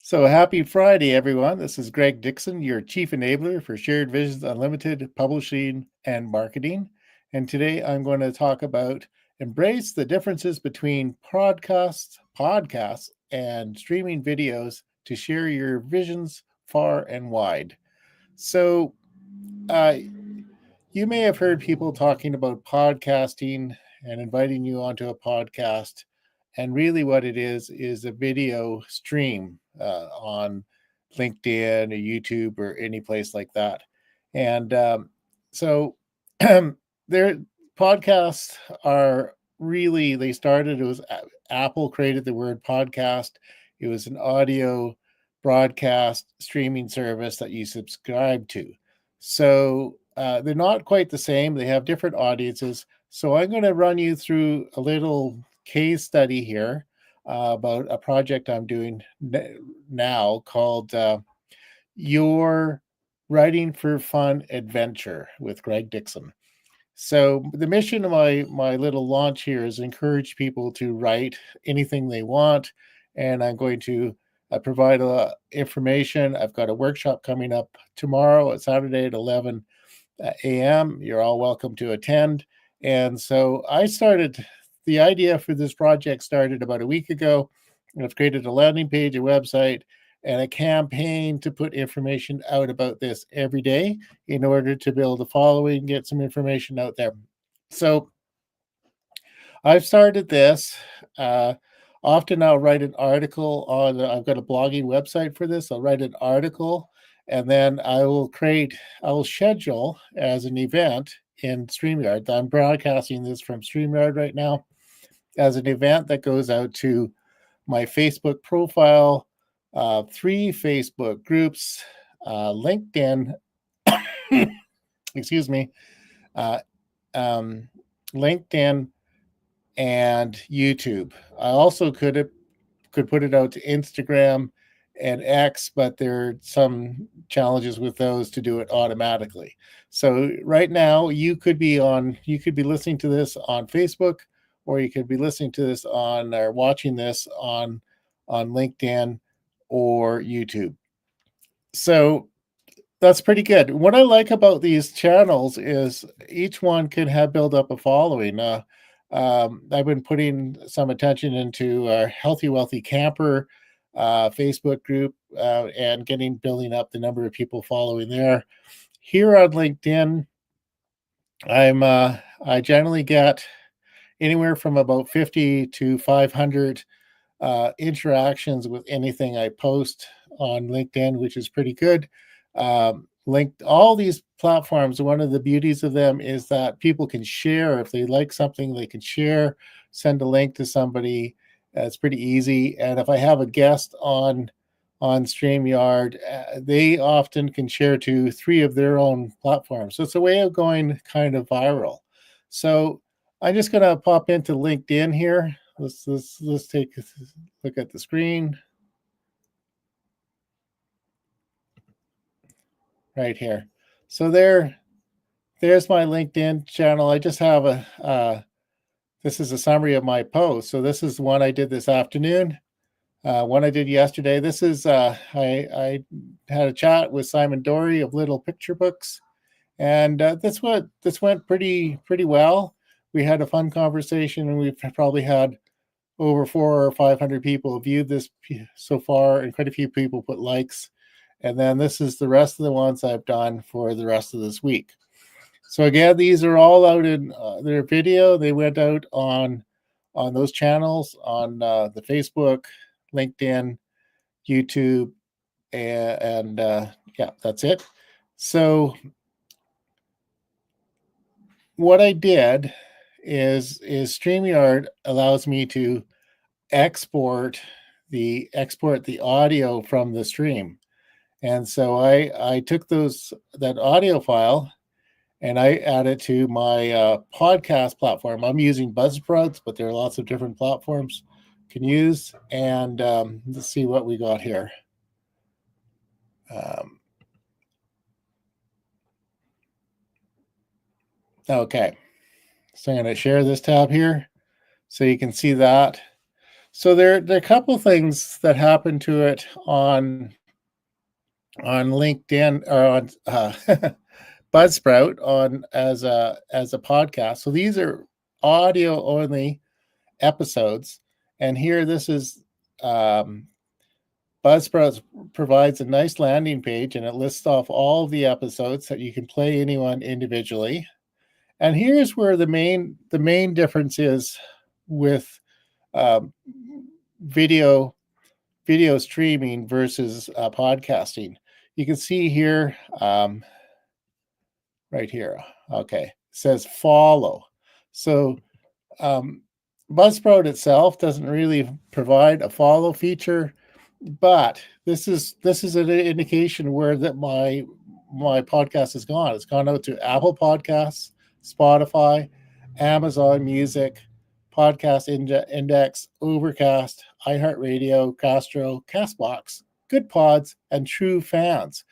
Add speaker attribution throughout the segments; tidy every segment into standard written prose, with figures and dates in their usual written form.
Speaker 1: So happy Friday, everyone. This is Greg Dixon, your Chief Enabler for Shared Visions Unlimited Publishing and Marketing. And today I'm going to talk about embrace the differences between podcasts, and streaming videos to share your visions far and wide. So, uh, you may have heard people talking about podcasting and inviting you onto a podcast. And really, what it is a video stream on LinkedIn or YouTube or any place like that. And so, their podcasts are really, they started, it was Apple created the word podcast. It was an audio broadcast streaming service that you subscribe to. So they're not quite the same. They have different audiences. So I'm going to run you through a little case study here about a project I'm doing now called Your Writing for Fun Adventure with Greg Dixon. So the mission of my little launch here is encourage people to write anything they want, and I'm going to provide information. I've got a workshop coming up tomorrow, Saturday at 11 a.m. You're all welcome to attend. And so the idea for this project started about a week ago. I've created a landing page, a website, and a campaign to put information out about this every day in order to build a following, get some information out there. So I've started this. Often I'll write an article I've got a blogging website for this. I'll write an article and then I will schedule as an event in StreamYard. I'm broadcasting this from StreamYard right now as an event that goes out to my Facebook profile, 3 Facebook groups, LinkedIn, excuse me, LinkedIn, and YouTube. I also could put it out to Instagram and X, but there are some challenges with those to do it automatically. So right now you could be listening to this on Facebook, or you could be listening to this or watching this on LinkedIn or YouTube. So that's pretty good. What I like about these channels is each one can have build up a following. I've been putting some attention into our Healthy Wealthy Camper Facebook group and building up the number of people following there. Here on LinkedIn, I generally get anywhere from about 50 to 500 interactions with anything I post on LinkedIn, which is pretty good. Linked all these platforms, one of the beauties of them is that people can share. If they like something, they can share, send a link to somebody. It's pretty easy. And if I have a guest on StreamYard, they often can share to 3 of their own platforms. So it's a way of going kind of viral. So I'm just going to pop into LinkedIn here. Let's take a look at the screen right here. So there's my LinkedIn channel. I just have this is a summary of my post. So this is one I did this afternoon, one I did yesterday. This is I had a chat with Simon Dory of Little Picture Books, and this went pretty well. We had a fun conversation, and we've probably had over 400 or 500 people viewed this so far, and quite a few people put likes. And then this is the rest of the ones I've done for the rest of this week. So again, these are all out in their video. They went out on those channels on the Facebook, LinkedIn, YouTube, and yeah, that's it. So what I did is StreamYard allows me to export the audio from the stream. And so I took that audio file and I added to my podcast platform. I'm using Buzzsprout, but there are lots of different platforms you can use. And let's see what we got here. Okay, so I'm going to share this tab here so you can see that. So there are a couple things that happen to it on LinkedIn or on Buzzsprout on as a podcast. So these are audio only episodes, and here this is um, Buzzsprout provides a nice landing page, and it lists off all the episodes that you can play anyone individually. And here's where the main difference is with um, video video streaming versus podcasting. You can see here, right here. Okay, it says follow. So um, Buzzsprout itself doesn't really provide a follow feature, but this is an indication where that my podcast has gone. It's gone out to Apple Podcasts, Spotify, Amazon Music, Index, Overcast, iHeartRadio, Castro, Castbox, Good Pods, and True Fans.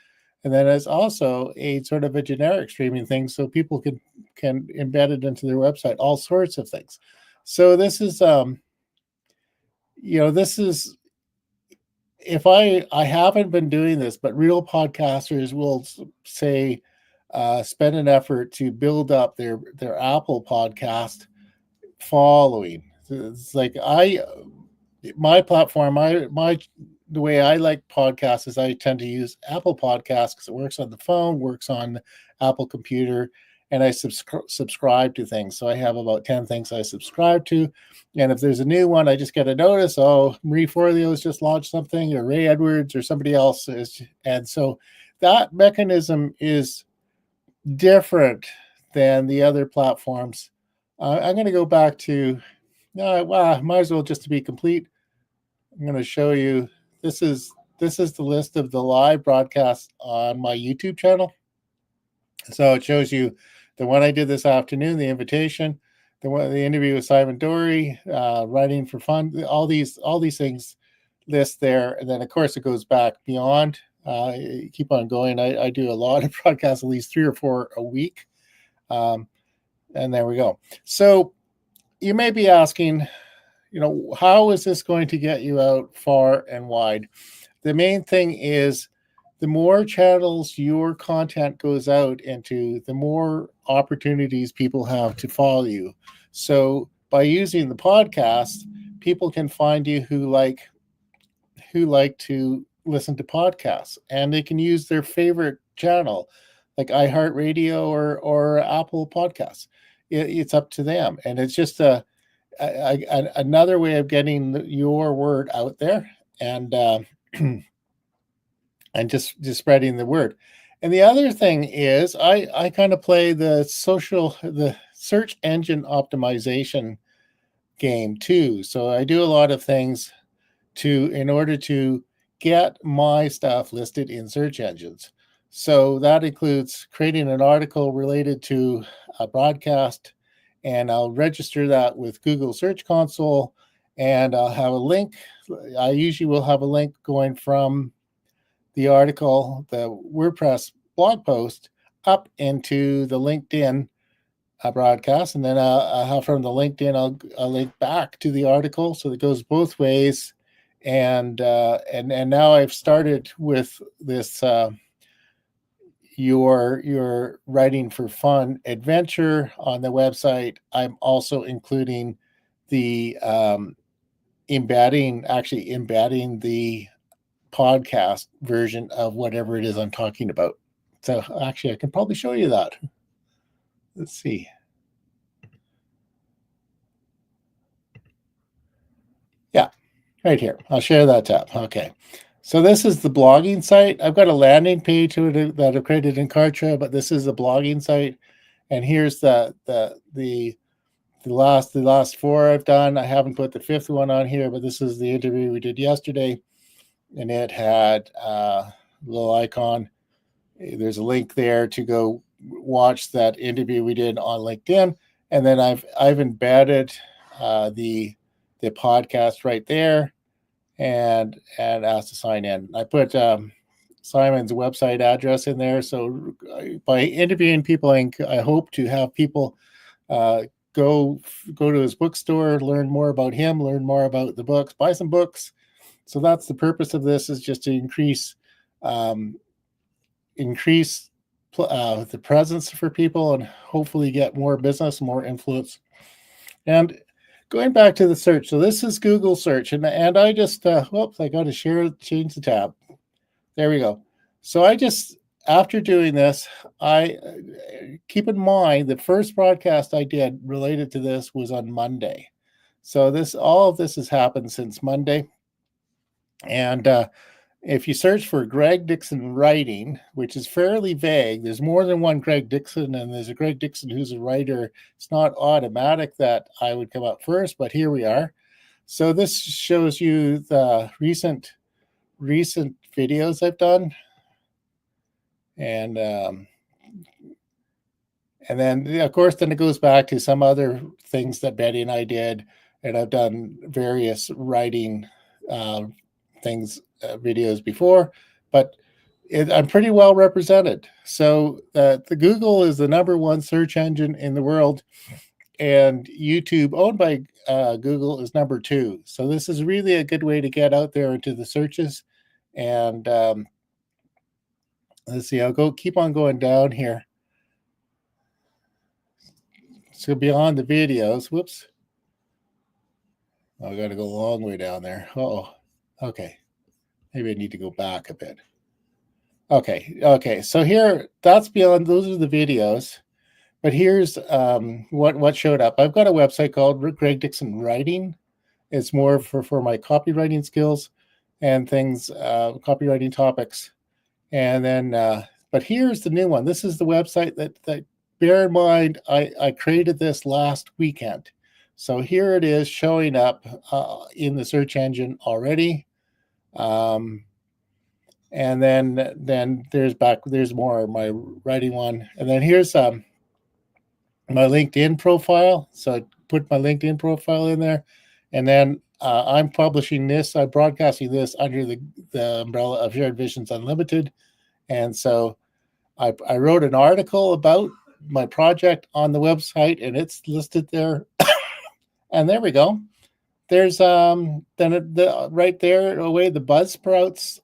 Speaker 1: And then it's also a sort of a generic streaming thing, so people can embed it into their website, all sorts of things. So this is this is if I haven't been doing this, but real podcasters will say spend an effort to build up their Apple podcast following. It's like my platform, my the way I like podcasts is I tend to use Apple Podcasts because it works on the phone, works on Apple computer, and I subscribe to things. So I have about 10 things I subscribe to. And if there's a new one, I just get a notice. Oh, Marie Forleo's just launched something, or Ray Edwards, or somebody else is. And so that mechanism is different than the other platforms. I'm going to go back to, well, might as well just to be complete. I'm going to show you. This is the list of the live broadcasts on my YouTube channel. So it shows you the one I did this afternoon, the invitation, the interview with Simon Dory, writing for fun, all these things list there, and then of course it goes back beyond. Keep on going. I do a lot of broadcasts, at least 3 or 4 a week, and there we go. So you may be asking, how is this going to get you out far and wide? The main thing is the more channels your content goes out into, the more opportunities people have to follow you. So by using the podcast, people can find you who like to listen to podcasts, and they can use their favorite channel, like iHeartRadio or Apple Podcasts. It's up to them, and it's just another way of getting your word out there, and and just spreading the word. And the other thing is I kind of play the search engine optimization game too. So I do a lot of things in order to get my stuff listed in search engines. So that includes creating an article related to a broadcast, and I'll register that with Google Search Console, and I'll have a link. I usually will have a link going from the article, the WordPress blog post, up into the LinkedIn broadcast, and then I'll have from the LinkedIn, I'll link back to the article, so it goes both ways. And now I've started with this your writing for fun adventure on the website. I'm also including the embedding the podcast version of whatever it is I'm talking about. So actually, I can probably show you that. Let's see. Yeah, right here. I'll share that tab. Okay. So this is the blogging site. I've got a landing page that I've created in Kartra, but this is the blogging site. And here's the last 4 I've done. I haven't put the 5th one on here, but this is the interview we did yesterday, and it had a little icon. There's a link there to go watch that interview we did on LinkedIn, and then I've embedded the podcast right there, and asked to sign in. I put Simon's website address in there, so by interviewing people, I hope to have people go to his bookstore, learn more about him, learn more about the books, buy some books. So that's the purpose of this, is just to um, increase the presence for people and hopefully get more business, more influence. And going back to the search, so this is Google search, and I just whoops, I got to change the tab. There we go. So I just, after doing this, I keep in mind the first broadcast I did related to this was on Monday. So all of this has happened since Monday. And if you search for Greg Dixon writing, which is fairly vague, there's more than one Greg Dixon, and there's a Greg Dixon who's a writer. It's not automatic that I would come up first, but here we are. So this shows you the recent videos I've done. And then, of course, then it goes back to some other things that Betty and I did, and I've done various writing things, videos before, but I'm pretty well represented. So the Google is the #1 search engine in the world, and YouTube, owned by Google, is #2. So this is really a good way to get out there into the searches. And let's see, I'll keep on going down here. So beyond the videos, whoops. I got to go a long way down there. Oh, okay. Maybe I need to go back a bit. Okay. So here, that's beyond. Those are the videos. But here's what showed up. I've got a website called Greg Dixon Writing. It's more for my copywriting skills and things, copywriting topics. And then, but here's the new one. This is the website that bear in mind, I created this last weekend. So here it is showing up in the search engine already. And then there's more of my writing one. And then here's my LinkedIn profile. So I put my LinkedIn profile in there. And then I'm publishing this, I'm broadcasting this under the umbrella of Shared Visions Unlimited. And so I wrote an article about my project on the website, and it's listed there. And there we go. There's then right there away the Buzzsprouts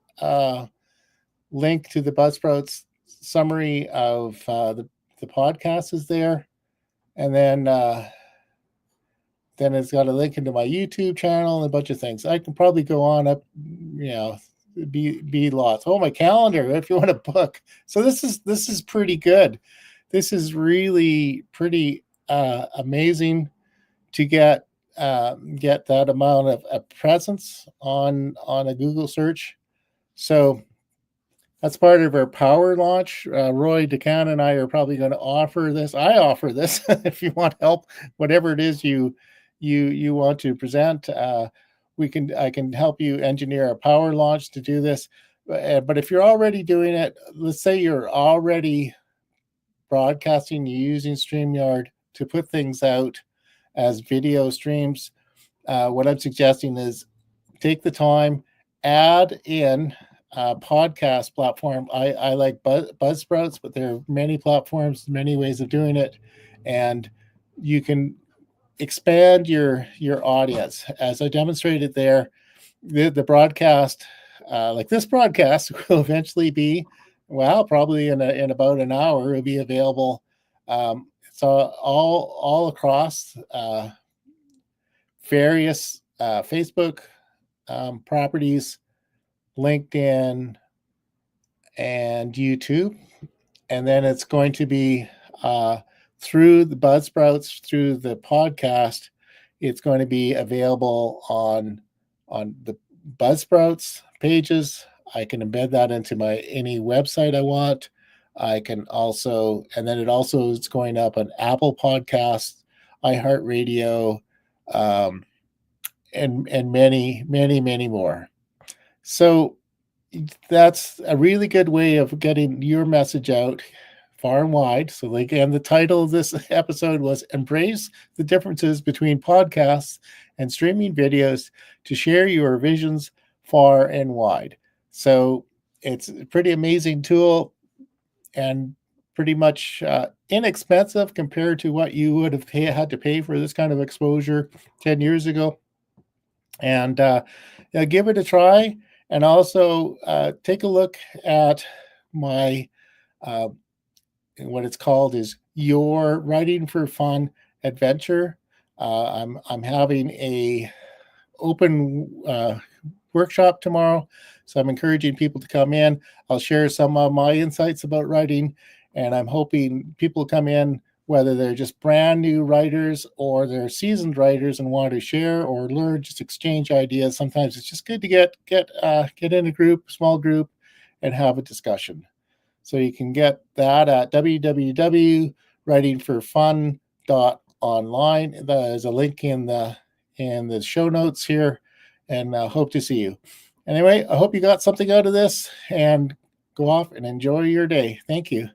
Speaker 1: link to the Buzzsprouts summary of the podcast is there, and then it's got a link into my YouTube channel and a bunch of things. I can probably go on up, be lots. Oh, my calendar, if you want to book. So this is pretty good. This is really pretty amazing to get that amount of presence on a Google search. So that's part of our power launch. Roy DeCan and I are probably going to offer this. I offer this if you want help, whatever it is you want to present. I can help you engineer a power launch to do this. But if you're already doing it, let's say you're already broadcasting, you're using StreamYard to put things out as video streams. What I'm suggesting is take the time, add in a podcast platform. I like Buzzsprouts, but there are many platforms, many ways of doing it, and you can expand your audience. As I demonstrated there, the broadcast, like this broadcast, will eventually be, well, probably in about an hour, it'll be available. So all across various Facebook properties, LinkedIn, and YouTube. And then it's going to be through the Buzzsprouts, through the podcast. It's going to be available on the Buzzsprouts pages. I can embed that into any website I want. I can also, and then it's going up on Apple Podcasts, iHeartRadio, and many, many, many more. So that's a really good way of getting your message out far and wide. So again, the title of this episode was Embrace the Differences Between Podcasts and Streaming Videos to Share Your Visions Far and Wide. So it's a pretty amazing tool. And pretty much inexpensive compared to what you would have had to pay for this kind of exposure 10 years ago. And yeah, give it a try. And also take a look at my uh, what it's called is Your Writing for Fun Adventure. I'm having a open workshop tomorrow, so I'm encouraging people to come in. I'll share some of my insights about writing, and I'm hoping people come in whether they're just brand new writers or they're seasoned writers and want to share or learn, just exchange ideas. Sometimes it's just good to get in a group, small group, and have a discussion. So you can get that at www.writingforfun.online. There's a link in the show notes here, and hope to see you. Anyway, I hope you got something out of this, and go off and enjoy your day. Thank you.